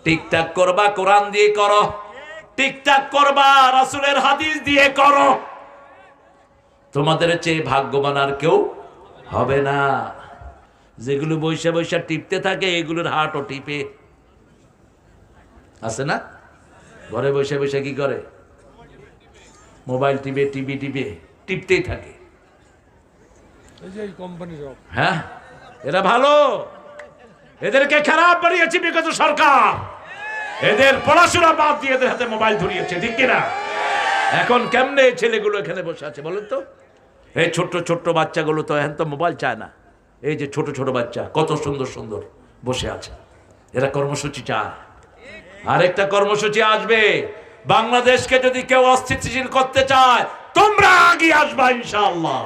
Tic Tac করবা কোরআন দিয়ে করো, টিকটাক করবা রাসূলের হাদিস দিয়ে করো। তোমাদের চেয়ে ভাগ্যবান আর কেউ হবে না। যেগুলো বৈশা বৈশা টিপতে থাকে এগুলোর হাটও টিপে আছে না, ঘরে বসে বসে কি করে, মোবাইল টিপে, টিভি টিপে, টিপতেই থাকে। হ্যাঁ, এরা ভালো, এদেরকে খারাপ বানিয়েছে বিগত সরকার। এদের পড়াশোনা বাদ দিয়ে এদের হাতে মোবাইল ধরিয়েছে, ঠিক কিনা? এখন কেমনে ছেলেগুলো এখানে বসে আছে বলেন তো? এই ছোট্ট ছোট্ট বাচ্চাগুলো তো এখন তো মোবাইল চায় না। এই যে ছোট ছোট বাচ্চা কত সুন্দর সুন্দর বসে আছে, এরা কর্মসূচি চায়। আরেকটা কর্মসূচি আসবে, বাংলাদেশকে যদি কেউ অস্থিতিশীল করতে চায় তোমরা আগে আসবা ইনশাআল্লাহ।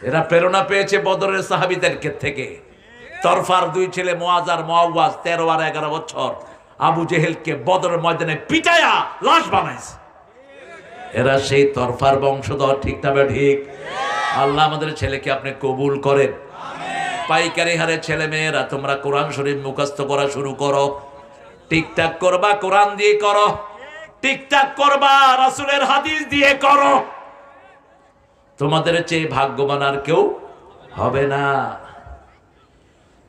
এরা প্রেরণা পেয়েছে বদরের সাহাবীদের থেকে। তরফার দুই ছেলে মুআজ আর মুআওয়াজ 13 আর 11 বছর আবু জেহেলকে বদরের ময়দানে পিটায়া লাশ বানাইছে। এরা সেই তরফার বংশধর, ঠিক না ঠিক? আল্লাহ আমাদের ছেলেকে আপনি কবুল করেন। পাইকারি হারে ছেলে মেয়েরা তোমরা কোরআন শরীফ মুখস্থ করা শুরু করো, টিকটাক করবা কোরআন দিয়ে করো, টিকটাক করবা রাসূলের হাদিস দিয়ে করো। তোমাদের চেয়ে ভাগ্যবান আর কেউ হবে না।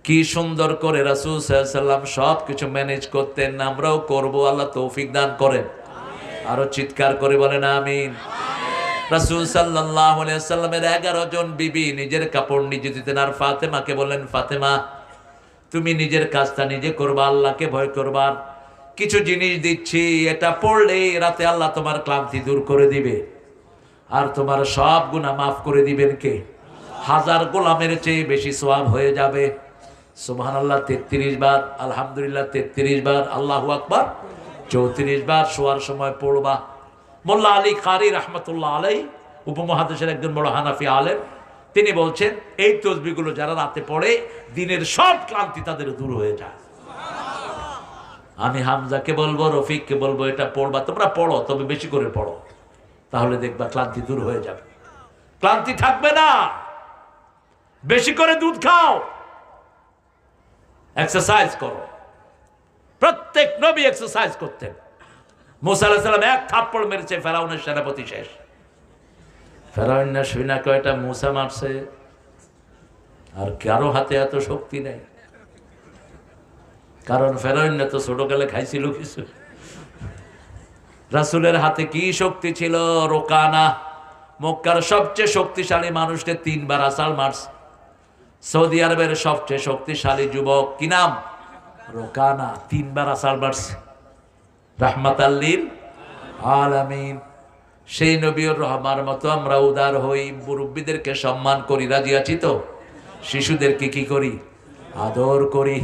কি সুন্দর করে রাসূল সাল্লাল্লাহু আলাইহি ওয়াসাল্লাম সবকিছু ম্যানেজ করতেন, আমরাও করব। আল্লাহ তৌফিক দান করেন। আরো চিৎকার করে বলেন আমিন। রাসূল সাল্লাল্লাহু আলাইহি ওয়াসাল্লামের 11 জন বিবি নিজের কাপড় নিজে দিতেন, আর ফাতেমাকে বলেন, ফাতেমা তুমি নিজের কাজটা নিজে করবা, আল্লাহকে ভয় করবা। কিছু জিনিস দিচ্ছি, এটা পড়লে রাতে আল্লাহ তোমার ক্লান্তি দূর করে দিবে, আর তোমার সব গুনাহ মাফ করে দিবেন কে? 1000 গোলামের চেয়ে বেশি সওয়াব হয়ে যাবে। সুবহানাল্লাহ 33 বার, আলহামদুলিল্লাহ 33 বার, আল্লাহু আকবার 34 বার শোয়ার সময় পড়বা। মোল্লা আলী কারি রহমতুল্লাহ আলাই, উপমহাদেশের একজন বড় হানাফি আলেম, তিনি বলছেন এই তসবিহগুলো যারা রাতে পড়ে দিনের সব ক্লান্তি তাদের দূর হয়ে যায়। আমি হামজাকে বলবো, রফিককে বলবো এটা পড়বা, তোমরা পড়ো, তবে বেশি করে পড়ো, তাহলে দেখবা ক্লান্তি দূর হয়ে যাবে, ক্লান্তি থাকবে না। বেশি করে দুধ খাও, এক্সারসাইজ করো। প্রত্যেক নবী এক্সারসাইজ করতেন। মুসা আলাইহিস সালাম এক থাপ্পড় মেরেছে, ফেরাউনের সেনাপতি শেষ। ফেরাউন না শুনা কয়টা মুসা মারছে, আর কারো হাতে এত শক্তি নেই, কারণ ফেরাউন তো ছোটকালে খাইছিল কিছু। রাসূলের হাতে কি শক্তি ছিল? রোকানা, মক্কার সবচেয়ে শক্তিশালী মানুষকে 3 বার আসাল মারছে। সৌদি আরবের সবচেয়ে শক্তিশালী যুবক কি নাম? রোকানা, 3 বার আসাল মারছে। রাহমাতাল লিল আলামিন। সেই নবীর রহমার মতো আমরা উদার হই, মুরব্বীদেরকে সম্মান করি, রাজি আছি তো? শিশুদেরকে কি করি? আদর করি।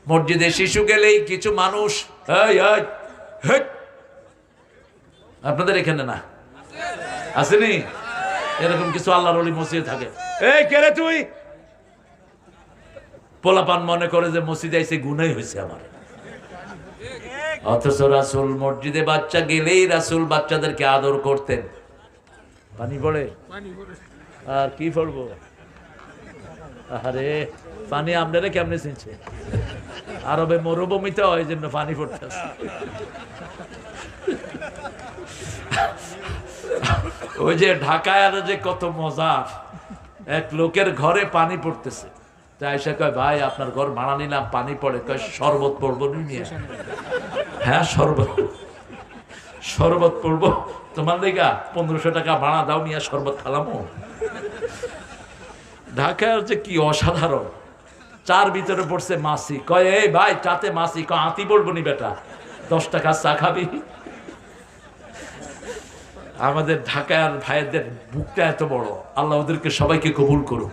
মসজিদে শিশু গেলেই কিছু মানুষ, আপনাদের এখানে না আসেনি এরকম কিছু আল্লাহর ওলি মসজিদে থাকে, এই কে রে তুই? পোলাপান মনে করে যে মসজিদে আইসে গুনাহ হয়েছে আমার। অথচ রাসূল মসজিদে বাচ্চা গেলেই রাসূল বাচ্চাদেরকে আদর করতেন। পানি পড়ে আর কি পড়বো? আরে পানি আপনারা কেমনে চিনছে? আরবে মরুভূমিতে হয়, জন্য পানি পড়তেছে। ওই যে ঢাকায় আর যে কত মজা, এক লোকের ঘরে পানি পড়তেছে, তাই এসে কয়, ভাই আপনার ঘর ভাড়া নিলাম, পানি পড়ে। কয় শরবত পড়বো নিয়ে? হ্যাঁ শরবত পড়বো তোমার লেগা, 1500 টাকা ভাড়া দাও, নিয়ে শরবত খালামো। ঢাকার যে কি অসাধারণ। চার ভিতরে পড়ছে মাসি, কয় এই ভাই চাতে মাসি, কয় আতি বলবো নি বেটা, 10 টাকা চা খাবি? আমাদের ঢাকার ভাইদের বুকটা এত বড়, আল্লাহ ওদেরকে সবাইকে কবুল করুক।